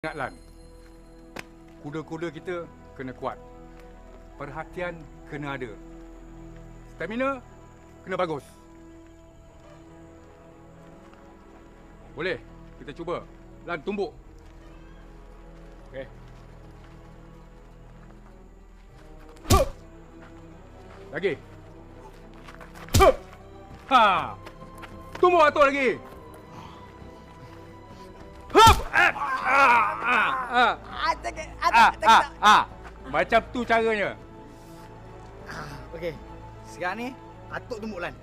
Ingat Lan, kuda-kuda kita kena kuat. Perhatian kena ada. Stamina kena bagus. Boleh, kita cuba. Lan, tumbuk. Okey. Hup! Lagi. Hup! Ha! Tumbuk atur lagi. Hup! Macam tu caranya. Okey. Sekarang ni atuk tumbuk Lan.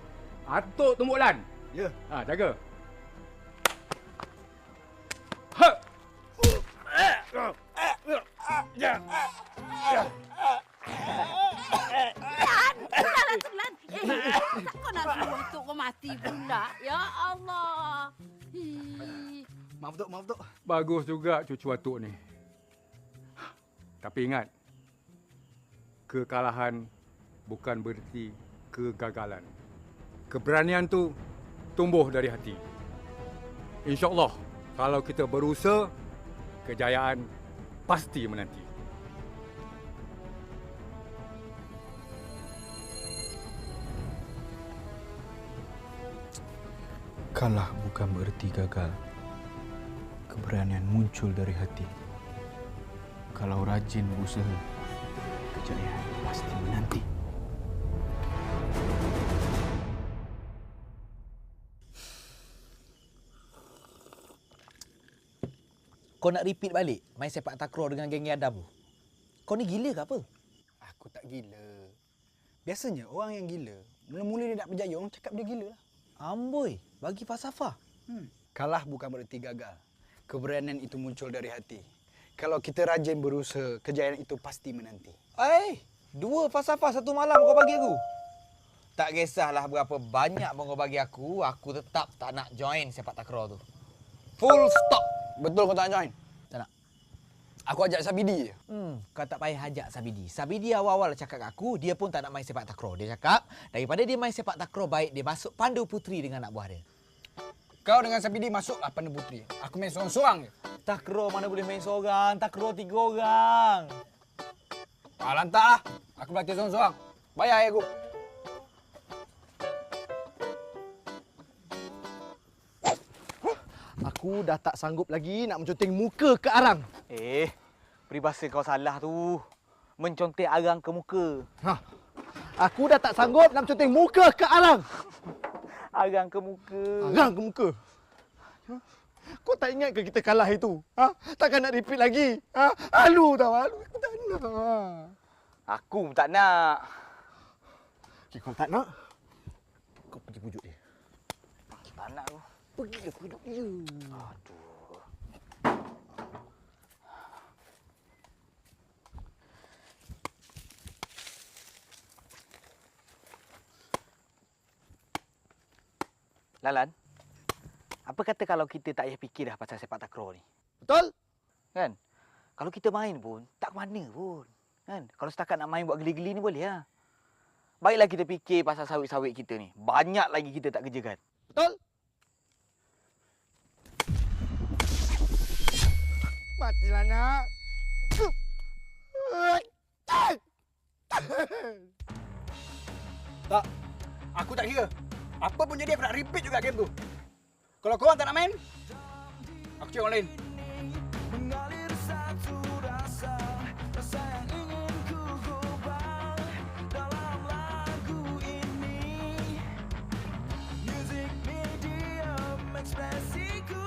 Atuk tumbuk Lan. Ya. Jaga. Ha. Lan. Kau nak suruh atuk kau mati pula. Ya Allah. Maaf Tok. Bagus juga cucu atuk ni. Tapi ingat, kekalahan bukan berarti kegagalan. Keberanian tu tumbuh dari hati. InsyaAllah, kalau kita berusaha, kejayaan pasti menanti. Kalah bukan bererti gagal. Keberanian muncul dari hati. Kalau rajin berusaha, kejayaan pasti menanti. Kau nak repeat balik main sepak takraw dengan geng Adam tu? Kau ni gila ke apa? Aku tak gila. Biasanya orang yang gila, mula-mula dia nak berjaya, orang cakap dia gila lah. Amboi, bagi falsafah. Kalah bukan bererti gagal. Keberanian itu muncul dari hati. Kalau kita rajin berusaha, kejayaan itu pasti menanti. Dua falsafah satu malam kau bagi aku. Tak kisahlah berapa banyak pun kau bagi aku tetap tak nak join sepak takraw tu. Full stop. Betul kau tak nak join? Tak nak. Aku ajak Sabidi je. Kau tak payah ajak Sabidi. Sabidi awal-awal cakap kat aku, dia pun tak nak main sepak takraw. Dia cakap, daripada dia main sepak takraw baik dia masuk pandu puteri dengan anak buah dia. Kau dengan Sabidi masuk Pandu Puteri. Aku main seorang-seorang je. Takraw mana boleh main seorang? Takraw 3 orang. Lantak lah. Aku berlatih seorang-seorang. Bayar aku. Aku dah tak sanggup lagi nak menconteng muka ke arang. Peribahasa kau salah tu. Mencontek arang ke muka. Aku dah tak sanggup nak menconteng muka ke arang. Arang ke muka. Arang ke muka. Kau tak ingat ke kita kalah itu? Takkan nak repeat lagi? Halu tau, halu. Aku tak nak. Aku tak nak. Okay, kau tak nak? Kau pergi pujuk dia. Tak nak aku. Pergi aku hidup dia. Aduh. Lalan, apa kata kalau kita tak payah fikir dah pasal sepak takraw ni? Betul? Kan? Kalau kita main pun, tak ke mana pun. Kan? Kalau setakat nak main buat geli-geli ni boleh lah. Baiklah kita fikir pasal sawit-sawit kita ni. Banyak lagi kita tak kerjakan. Betul? Matilah nak. Tak. Aku tak kira. Apa pun jadi aku nak repeat juga game tu. Kalau korang tak nak main, aku cari orang lain. Mengalir satu rasa yang ingin ku gubah dalam lagu ini. Music medium ekspresiku,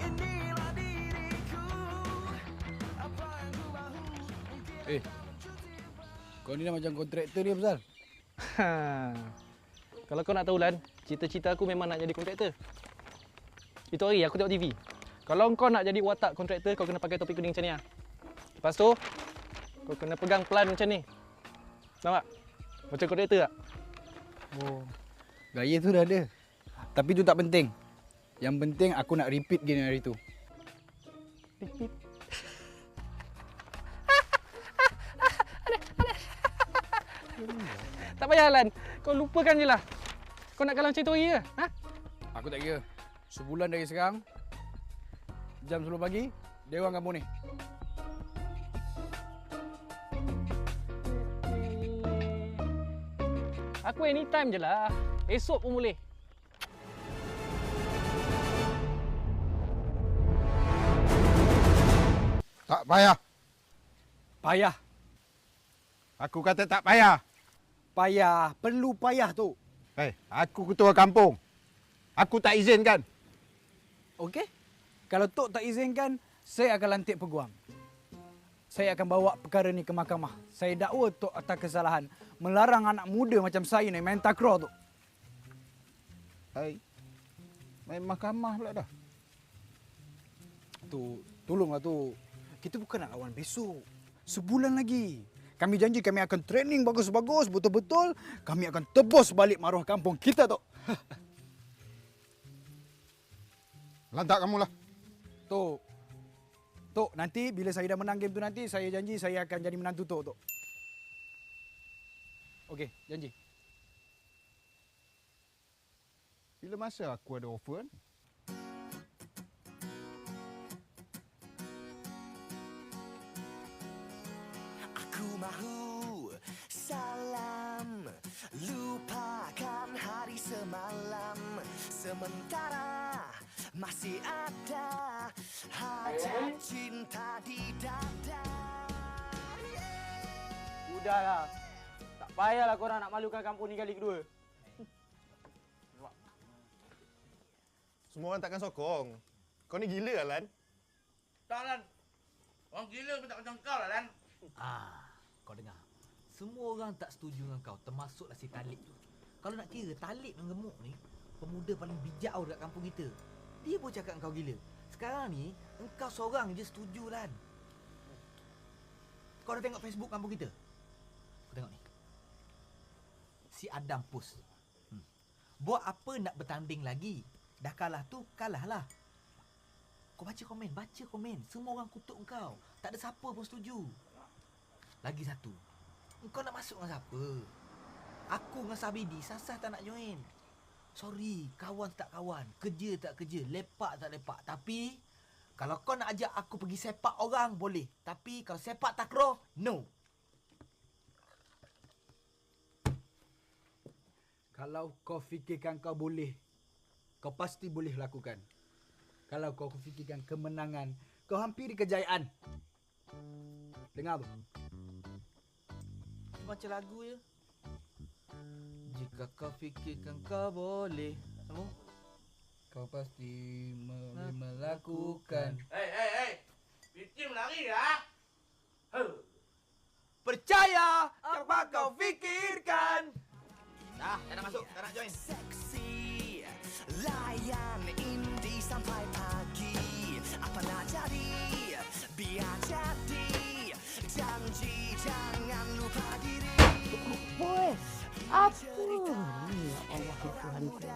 inilah diriku. Apa yang ku mahu mungkin. Kau ni dah macam kontraktor dia pasal. Kalau kau nak tahu Lan, cita-cita aku memang nak jadi kontraktor. Itu hari aku tengok TV. Kalau kau nak jadi watak kontraktor, kau kena pakai topi kuning macam ni lah. Lepas tu, kau kena pegang pelan macam ni. Nampak? Macam kontraktor tak? Gaya tu dah ada. Tapi tu tak penting. Yang penting aku nak repeat game hari tu. Repeat. Tak payah Lan, kau lupakan je lah. Kau nak kalah macam tu hari ke? Aku tak kira. Sebulan dari sekarang, jam 10 pagi, Dewan kamu ni. Aku anytime je lah. Esok pun boleh. Tak payah. Payah. Aku kata tak payah. Payah. Perlu payah tu. Aku ketua kampung. Aku tak izinkan. Okey? Kalau Tok tak izinkan, saya akan lantik peguam. Saya akan bawa perkara ni ke mahkamah. Saya dakwa Tok atas kesalahan melarang anak muda macam saya ni main takraw tu. Hai. Main mahkamah pula dah. Tu, tolonglah tu. Kita bukan nak lawan besok. Sebulan lagi. Kami janji kami akan training bagus-bagus, betul-betul. Kami akan tebus balik maruah kampung kita tu. Lantak kamu lah. Tok. Tok, nanti bila saya dah menang game tu nanti, saya janji saya akan jadi menantu Tok, Tok. Okey, janji. Bila masa aku ada offer kan? Aku mahu salam, lupakan hari semalam. Sementara masih ada hajat cinta di dada. Udahlah. Tak payahlah korang nak malukan kampung ni kali kedua. Semua orang takkan sokong. Kau ni gila lah, Lan. Tak, Lan. Orang gila pun tak macam kau lah, Lan. Kau dengar. Semua orang tak setuju dengan kau, termasuklah si Talib tu. Kalau nak kira, Talib yang gemuk ni, pemuda paling bijak dekat kampung kita. Dia pun cakap kau gila. Sekarang ni, engkau seorang je setuju, Lan. Kau dah tengok Facebook kampung kita? Kau tengok ni. Si Adam post. Buat apa nak bertanding lagi? Dah kalah tu, kalahlah. Kau baca komen. Semua orang kutuk kau. Tak ada siapa pun setuju. Lagi satu. Kau nak masuk dengan siapa? Aku dengan Sabidi, Sasah tak nak join. Sorry, kawan tak kawan. Kerja tak kerja. Lepak tak lepak. Tapi, kalau kau nak ajak aku pergi sepak orang, boleh. Tapi, kalau sepak takraw, no. Kalau kau fikirkan kau boleh, kau pasti boleh lakukan. Kalau kau fikirkan kemenangan, kau hampiri kejayaan. Dengar tu. Macam lagu je. Jika kau fikirkan kau boleh, kau pasti boleh melakukan. Hei. Bikin lari lah. Percaya apa kau fikirkan. Dah, tak nak masuk, tak nak join. Seksi, layan indie sampai pagi. Apa nak jadi, biar jadi. Janji jangan lupa diri. Boy, apa ni ya Allah Tuhanku?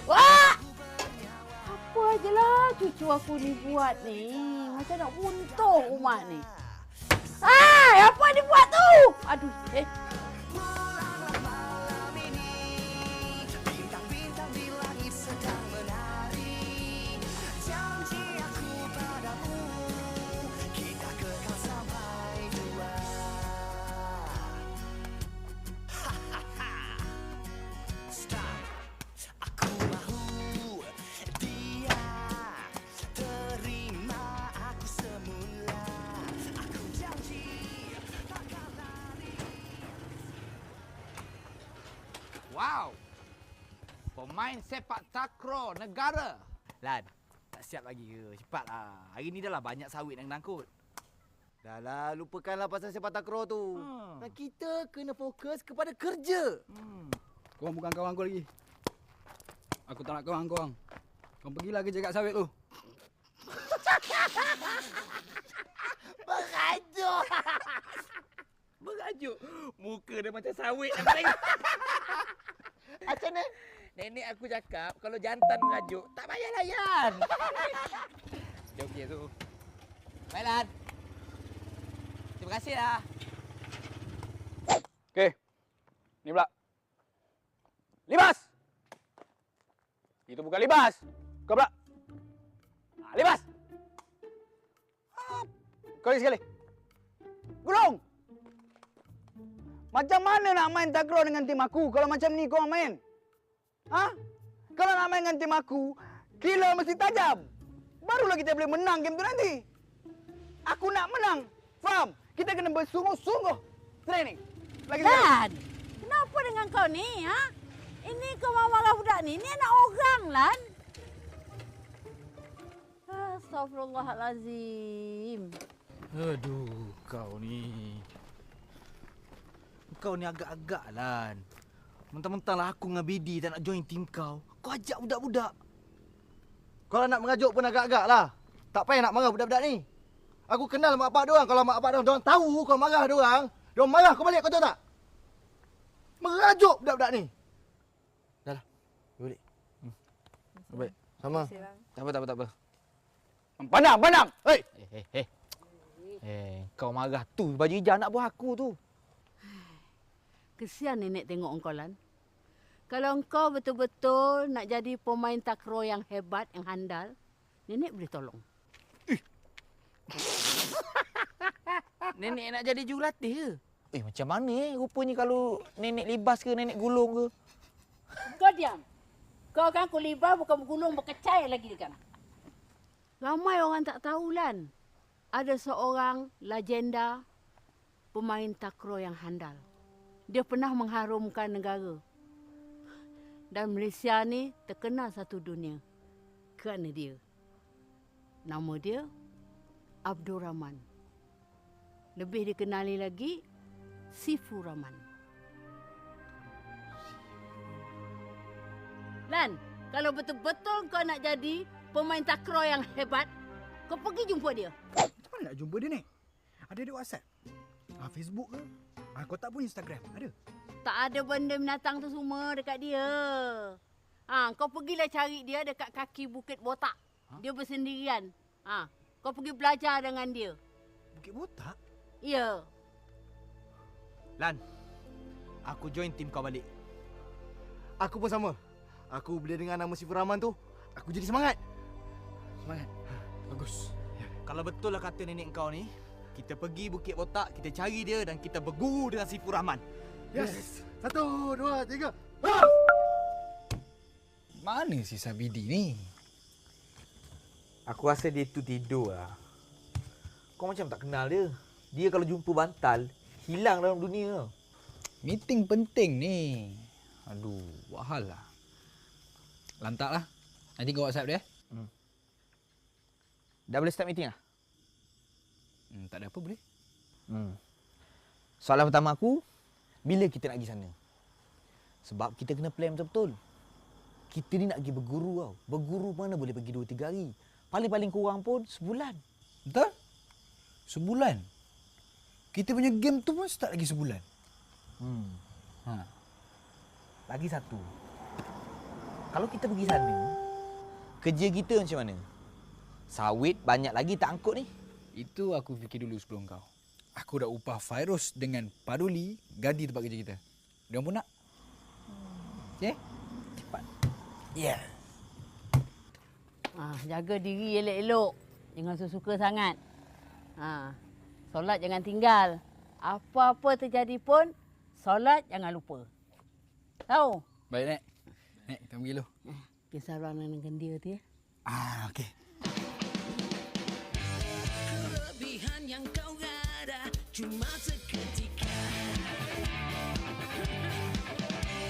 Wah! Apa ajalah cucu aku ni buat ni. Macam nak runtuh rumah ni. Apa dia buat tu? Aduh, Pulanglah malam ini, bintang-bintang di langit sedang menari. Janji aku padamu, kita kekal sampai tua. Stop. Aku mahu dia terima aku semula. Aku janji takkan lari. Wow. Pemain sepak takraw negara. Lan, tak siap lagi ke? Cepatlah. Hari ni dah lah banyak sawit yang nangkut. Dah lah, lupakanlah pasal sepak takraw tu. Dan kita kena fokus kepada kerja. Korang bukan kawan aku lagi. Aku tak nak kawan korang. Korang pergilah kerja kat sawit tu. Merajuk. Muka dia macam sawit. Macam mana? Nenek aku cakap kalau jantan merajuk, tak payah layan. Dia okey tu. Baik, Lan. Terima kasih lah. Okey. Ni pula. Libas! Itu bukan libas. Kau pula. Libas! Kau lagi sekali. Gulung! Macam mana nak main takraw dengan tim aku kalau macam ni kau main? Ha? Kalau nak main dengan tim aku, killer mesti tajam. Barulah kita boleh menang game tu nanti. Aku nak menang. Faham? Kita kena bersungguh-sungguh training. Lagi sekali. Lan, kenapa dengan kau ni, ha? Ini kau marah budak ni. Ni anak orang, Lan. Astaghfirullahalazim. Aduh, kau ni. Kau ni agak-agak, Lan. Mentang-mentang lah aku dengan Bidi tak nak join tim kau. Kau ajak budak-budak. Kalau nak mengajuk pun agak-agak lah. Tak payah nak marah budak-budak ni. Aku kenal mak bapak diorang. Kalau mak bapak diorang tahu kau marah diorang marah kau balik, kau tahu tak? Merajuk budak-budak ni. Dah lah. Balik. Baik. Sama. Tak apa. Pandang! Hei. Kau marah tu baju hijau anak buah aku tu. Kesian nenek tengok engkau, Lan. Kalau engkau betul-betul nak jadi pemain takraw yang hebat, yang handal, nenek boleh tolong. Nenek nak jadi jurulatih ke? Macam mana rupanya kalau nenek libas ke, nenek gulung ke? Kau diam. Kau kan kulibar bukan bergulung, berkecai lagi dekat. Ramai orang tak tahu, Lan. Ada seorang legenda pemain takraw yang handal. Dia pernah mengharumkan negara. Dan Malaysia ni terkenal satu dunia kerana dia. Nama dia Abdul Rahman. Lebih dikenali lagi Sifu Rahman. Lan, kalau betul-betul kau nak jadi pemain takraw yang hebat, kau pergi jumpa dia. Macam mana nak jumpa dia ni? Ada di WhatsApp? Facebook ke? Kau tak pun Instagram? Ada? Tak ada benda binatang tu semua dekat dia. Kau pergilah cari dia dekat kaki Bukit Botak. Dia bersendirian. Kau pergi belajar dengan dia. Bukit Botak? Ya. Lan, aku join tim kau balik. Aku pun sama. Aku bila dengar nama Sifu Rahman tu, aku jadi semangat. Bagus. Kalau betul lah kata nenek kau ni, kita pergi Bukit Botak, kita cari dia dan kita berguru dengan Sifu Rahman. Yes. 1, 2, 3. Mana si Sabidi ni? Aku rasa dia tu tidur lah. Kau macam tak kenal dia. Dia kalau jumpa bantal, hilang dalam dunia. Meeting penting ni. Aduh, buat hal lah. Lantak lah. Nanti kau WhatsApp dia. Dah boleh start meeting lah? Tak ada apa boleh. Soalan pertama aku, bila kita nak pergi sana? Sebab kita kena plan betul-betul. Kita ni nak pergi berguru tau. Berguru mana boleh pergi 2-3 hari. Paling-paling kurang pun sebulan. Betul? Sebulan? Kita punya game tu pun start lagi sebulan. Lagi satu. Kalau kita pergi sana, kerja kita macam mana? Sawit banyak lagi tak angkut ni. Itu aku fikir dulu sebelum kau. Aku dah upah Fairuz dengan Paduli ganti tempat kerja kita. Diorang pun nak. Okay? Cepat. Yeah. Jaga diri elok-elok. Jangan suka sangat. Solat jangan tinggal. Apa-apa terjadi pun, solat jangan lupa. Tahu? Baik, Nek. Nek, kita pergi dulu. Kisah ruangan dengan dia tu ya. Okey. Kelebihan yang kau ada cuma seketika.